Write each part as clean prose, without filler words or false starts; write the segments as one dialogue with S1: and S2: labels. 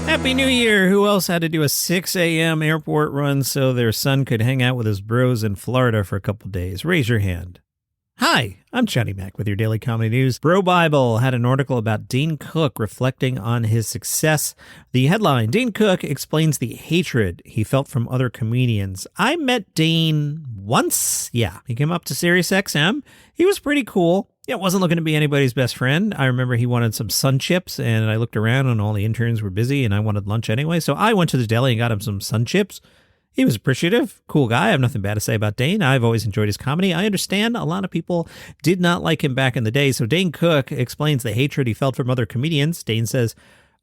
S1: Happy New Year! Who else had to do a 6 a.m. airport run so their son could hang out with his bros in Florida for a couple days? Raise your hand. Hi, I'm Johnny Mac with your Daily Comedy News. Bro Bible had an article about Dane Cook reflecting on his success. The headline, Dane Cook explains the hatred he felt from other comedians. I met Dane once. Yeah, he came up to SiriusXM. He was pretty cool. Yeah, wasn't looking to be anybody's best friend. I remember he wanted some sun chips, and I looked around and all the interns were busy, and I wanted lunch anyway. So I went to the deli and got him some sun chips. He was appreciative, cool guy. I have nothing bad to say about Dane. I've always enjoyed his comedy. I understand a lot of people did not like him back in the day. So Dane Cook explains the hatred he felt from other comedians. Dane says,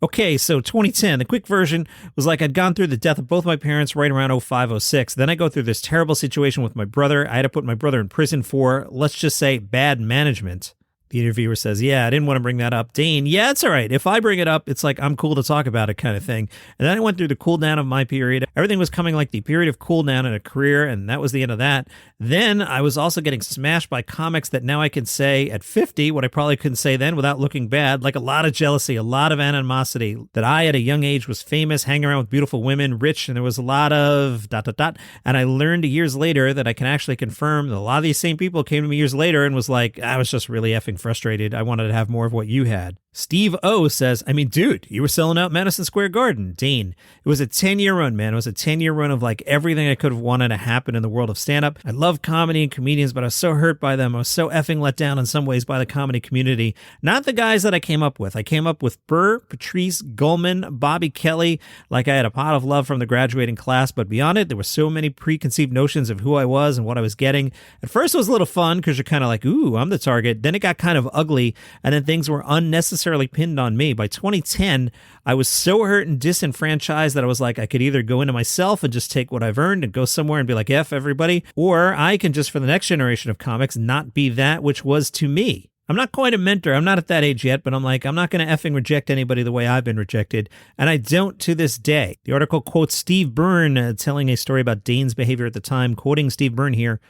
S1: okay, so 2010, the quick version was like I'd gone through the death of both my parents right around 05, 06. Then I go through this terrible situation with my brother. I had to put my brother in prison for, let's just say, bad management. The interviewer says, yeah, I didn't want to bring that up. Dane, yeah, it's all right. If I bring it up, it's like I'm cool to talk about it kind of thing. And then I went through the cool down of my period. Everything was coming like the period of cool down in a career, and that was the end of that. Then I was also getting smashed by comics that now I can say at 50 what I probably couldn't say then without looking bad, like a lot of jealousy, a lot of animosity, that I at a young age was famous, hanging around with beautiful women, rich, and there was a lot of ... And I learned years later that I can actually confirm that a lot of these same people came to me years later and was like, I was just really effing frustrated. I wanted to have more of what you had. Steve O says, I mean, dude, you were selling out Madison Square Garden. Dane, it was a 10-year run, man. It was a 10-year run of like everything I could have wanted to happen in the world of stand-up. I love comedy and comedians, but I was so hurt by them. I was so effing let down in some ways by the comedy community. Not the guys that I came up with. I came up with Burr, Patrice, Goldman, Bobby Kelly. Like I had a pot of love from the graduating class, but beyond it, there were so many preconceived notions of who I was and what I was getting. At first, it was a little fun because you're kind of like, ooh, I'm the target. Then it got kind of ugly, and then things were unnecessarily pinned on me. By 2010, I was so hurt and disenfranchised that I was like, I could either go into myself and just take what I've earned and go somewhere and be like, F everybody, or I can just, for the next generation of comics, not be that which was to me. I'm not quite a mentor. I'm not at that age yet, but I'm like, I'm not going to effing reject anybody the way I've been rejected. And I don't to this day. The article quotes Steve Byrne telling a story about Dane's behavior at the time, quoting Steve Byrne here.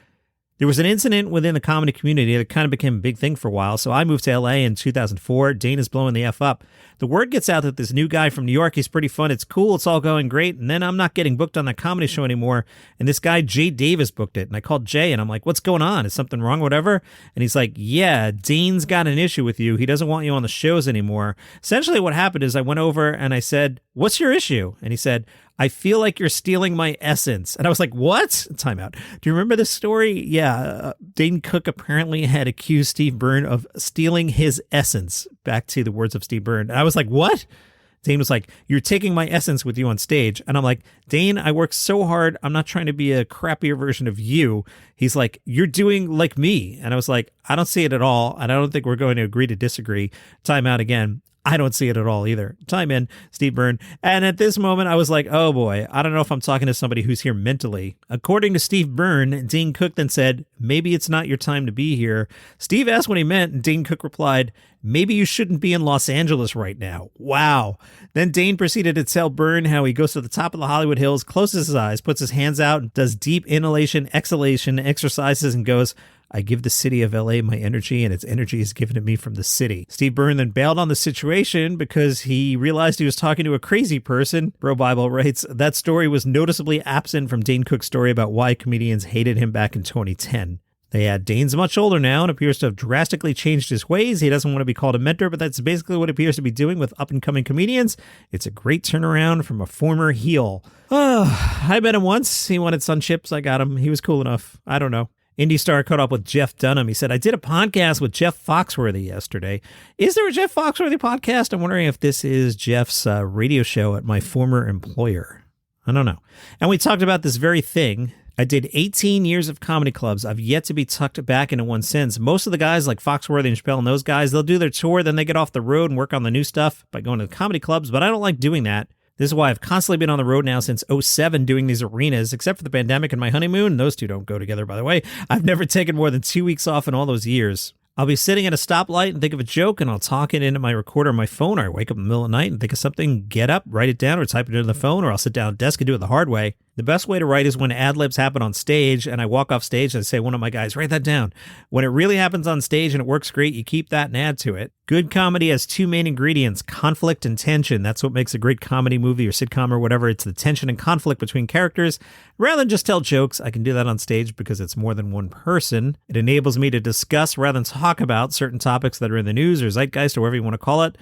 S1: There was an incident within the comedy community that kind of became a big thing for a while, so I moved to LA in 2004. Dane is blowing the F up. The word gets out that this new guy from New York, he's pretty fun, it's cool, it's all going great, and then I'm not getting booked on that comedy show anymore, and this guy, Jay Davis, booked it, and I called Jay, and I'm like, what's going on? Is something wrong, whatever? And he's like, yeah, Dane's got an issue with you. He doesn't want you on the shows anymore. Essentially what happened is I went over and I said, what's your issue? And he said, I feel like you're stealing my essence. And I was like, what? Time out. Do you remember this story? Yeah. Dane Cook apparently had accused Steve Byrne of stealing his essence. Back to the words of Steve Byrne. And I was like, what? Dane was like, you're taking my essence with you on stage. And I'm like, Dane, I work so hard. I'm not trying to be a crappier version of you. He's like, you're doing like me. And I was like, I don't see it at all. And I don't think we're going to agree to disagree. Time out again. I don't see it at all either. Time in, Steve Byrne. And at this moment, I was like, oh boy, I don't know if I'm talking to somebody who's here mentally. According to Steve Byrne, Dane Cook then said, maybe it's not your time to be here. Steve asked what he meant, and Dane Cook replied, maybe you shouldn't be in Los Angeles right now. Wow. Then Dane proceeded to tell Byrne how he goes to the top of the Hollywood Hills, closes his eyes, puts his hands out, does deep inhalation, exhalation, exercises, and goes, I give the city of LA my energy, and its energy is given to me from the city. Steve Byrne then bailed on the situation because he realized he was talking to a crazy person. Bro Bible writes, that story was noticeably absent from Dane Cook's story about why comedians hated him back in 2010. They add, Dane's much older now and appears to have drastically changed his ways. He doesn't want to be called a mentor, but that's basically what he appears to be doing with up-and-coming comedians. It's a great turnaround from a former heel. I met him once. He wanted sun chips. I got him. He was cool enough. I don't know. Indie Star caught up with Jeff Dunham. He said, I did a podcast with Jeff Foxworthy yesterday. Is there a Jeff Foxworthy podcast? I'm wondering if this is Jeff's radio show at my former employer. I don't know. And we talked about this very thing. I did 18 years of comedy clubs. I've yet to be tucked back into one since. Most of the guys like Foxworthy and Chappelle and those guys, they'll do their tour, then they get off the road and work on the new stuff by going to the comedy clubs, but I don't like doing that. This is why I've constantly been on the road now since '07 doing these arenas, except for the pandemic and my honeymoon. Those two don't go together, by the way. I've never taken more than 2 weeks off in all those years. I'll be sitting at a stoplight and think of a joke, and I'll talk it into my recorder on my phone, or I wake up in the middle of the night and think of something, get up, write it down, or type it into the phone, or I'll sit down at the desk and do it the hard way. The best way to write is when ad-libs happen on stage and I walk off stage and I say, one of my guys, write that down. When it really happens on stage and it works great, you keep that and add to it. Good comedy has two main ingredients, conflict and tension. That's what makes a great comedy movie or sitcom or whatever. It's the tension and conflict between characters. Rather than just tell jokes, I can do that on stage because it's more than one person. It enables me to discuss rather than talk about certain topics that are in the news or zeitgeist or whatever you want to call it.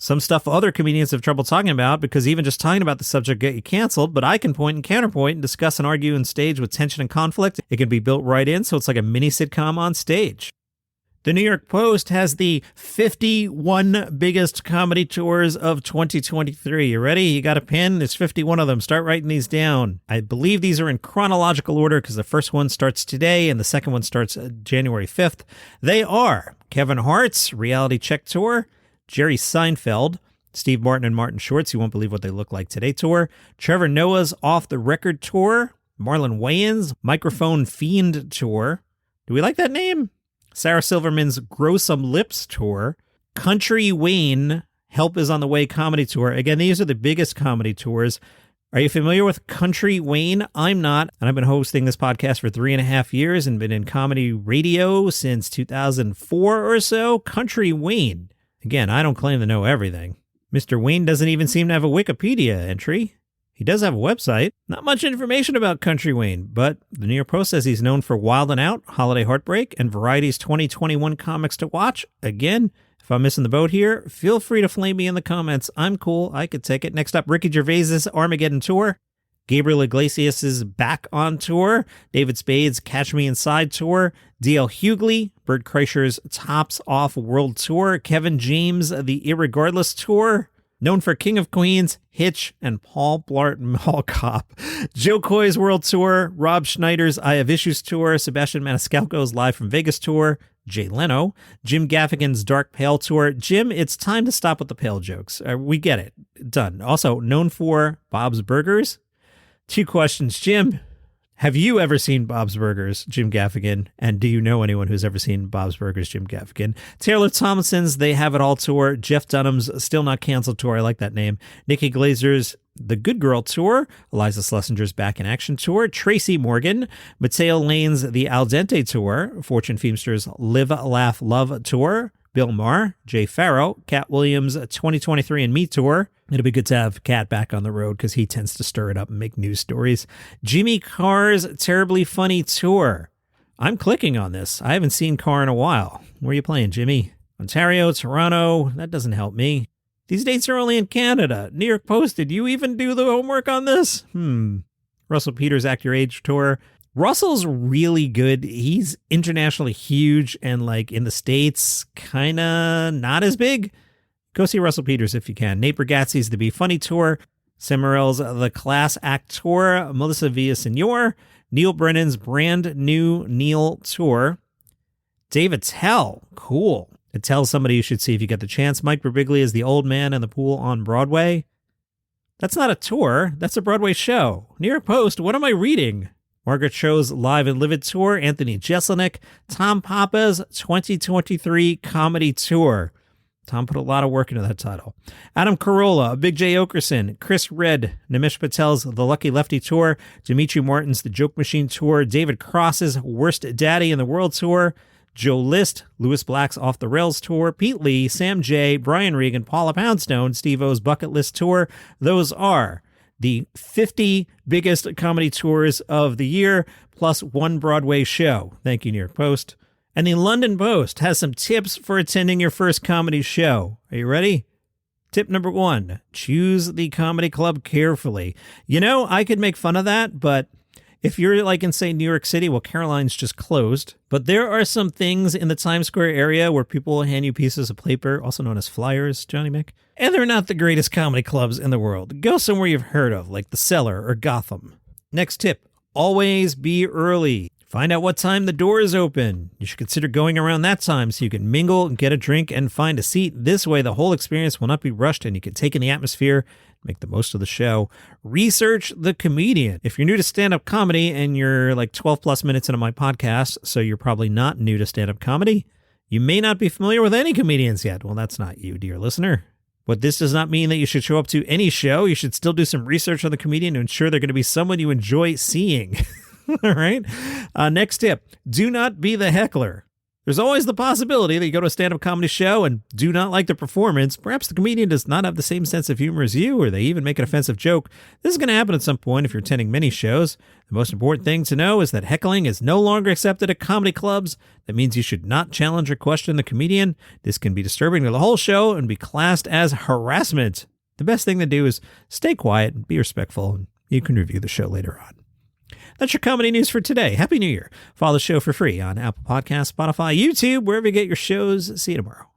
S1: Some stuff other comedians have trouble talking about because even just talking about the subject get you canceled, but I can point and counterpoint and discuss and argue on stage with tension and conflict. It can be built right in, so it's like a mini sitcom on stage. The New York Post has the 51 biggest comedy tours of 2023. You ready? You got a pen? There's 51 of them. Start writing these down. I believe these are in chronological order because the first one starts today and the second one starts January 5th. They are Kevin Hart's Reality Check Tour, Jerry Seinfeld, Steve Byrne and Martin Short's You Won't Believe What They Look Like Today tour, Trevor Noah's Off the Record tour, Marlon Wayans' Microphone Fiend tour. Do we like that name? Sarah Silverman's Grow Some Lips tour, Country Wayne, Help Is on the Way comedy tour. Again, these are the biggest comedy tours. Are you familiar with Country Wayne? I'm not, and I've been hosting this podcast for 3.5 years and been in comedy radio since 2004 or so. Country Wayne. Again, I don't claim to know everything. Mr. Wayne doesn't even seem to have a Wikipedia entry. He does have a website. Not much information about Country Wayne, but the New York Post says he's known for Wild 'N Out, Holiday Heartbreak, and Variety's 2021 comics to watch. Again, if I'm missing the boat here, feel free to flame me in the comments. I'm cool. I could take it. Next up, Ricky Gervais's Armageddon Tour, Gabriel Iglesias' Back on Tour, David Spade's Catch Me Inside Tour, D.L. Hughley, Bert Kreischer's Tops Off World Tour, Kevin James, The Irregardless Tour, known for King of Queens, Hitch, and Paul Blart Mall Cop, Joe Coy's World Tour, Rob Schneider's I Have Issues Tour, Sebastian Maniscalco's Live from Vegas Tour, Jay Leno, Jim Gaffigan's Dark Pale Tour. Jim, it's time to stop with the pale jokes. We get it. Done. Also, known for Bob's Burgers. 2 questions. Jim, have you ever seen Bob's Burgers, Jim Gaffigan? And do you know anyone who's ever seen Bob's Burgers, Jim Gaffigan? Taylor Tomlinson's They Have It All Tour, Jeff Dunham's Still Not Canceled Tour, I like that name, Nikki Glazer's The Good Girl Tour, Eliza Schlesinger's Back in Action Tour, Tracy Morgan, Mateo Lane's The Al Dente Tour, Fortune Feimster's Live, Laugh, Love Tour, Bill Maher, Jay Farrow, Cat Williams' 2023 and Me Tour. It'll be good to have Cat back on the road because he tends to stir it up and make news stories. Jimmy Carr's Terribly Funny Tour. I'm clicking on this. I haven't seen Carr in a while. Where are you playing, Jimmy? Ontario, Toronto. That doesn't help me. These dates are only in Canada. New York Post, did you even do the homework on this? Russell Peters' Act Your Age Tour. Russell's really good. He's internationally huge and like in the States, kind of not as big. Go see Russell Peters if you can. Nate Bargatze's The Be Funny Tour, Sam Morrill's The Class Act Tour, Melissa Villasenor, Neil Brennan's Brand New Neil Tour, Dave Attell, cool. Attell's somebody you should see if you get the chance. Mike Birbiglia's The Old Man and the Pool on Broadway. That's not a tour, that's a Broadway show. New York Post, what am I reading? Margaret Cho's Live and Live It Tour, Anthony Jeselnik, Tom Papa's 2023 Comedy Tour. Tom put a lot of work into that title. Adam Carolla, Big J. Okerson, Chris Redd, Nimish Patel's The Lucky Lefty Tour, Dimitri Martin's The Joke Machine Tour, David Cross's Worst Daddy in the World Tour, Joe List, Louis Black's Off the Rails Tour, Pete Lee, Sam J., Brian Regan, Paula Poundstone, Steve O's Bucket List Tour. Those are the 50 biggest comedy tours of the year, plus one Broadway show. Thank you, New York Post. And the London Post has some tips for attending your first comedy show. Are you ready? Tip number 1, choose the comedy club carefully. You know, I could make fun of that, but if you're like in, say, New York City, well, Caroline's just closed. But there are some things in the Times Square area where people will hand you pieces of paper, also known as flyers, Johnny Mick. And they're not the greatest comedy clubs in the world. Go somewhere you've heard of, like The Cellar or Gotham. Next tip, always be early. Find out what time the door is open. You should consider going around that time so you can mingle, get a drink, and find a seat. This way, the whole experience will not be rushed and you can take in the atmosphere, make the most of the show. Research the comedian. If you're new to stand-up comedy and you're like 12 plus minutes into my podcast, so you're probably not new to stand-up comedy, you may not be familiar with any comedians yet. Well, that's not you, dear listener. But this does not mean that you should show up to any show. You should still do some research on the comedian to ensure they're going to be someone you enjoy seeing. All right. Next tip, do not be the heckler. There's always the possibility that you go to a stand-up comedy show and do not like the performance. Perhaps the comedian does not have the same sense of humor as you, or they even make an offensive joke. This is going to happen at some point if you're attending many shows. The most important thing to know is that heckling is no longer accepted at comedy clubs. That means you should not challenge or question the comedian. This can be disturbing to the whole show and be classed as harassment. The best thing to do is stay quiet and be respectful, and you can review the show later on. That's your comedy news for today. Happy New Year. Follow the show for free on Apple Podcasts, Spotify, YouTube, wherever you get your shows. See you tomorrow.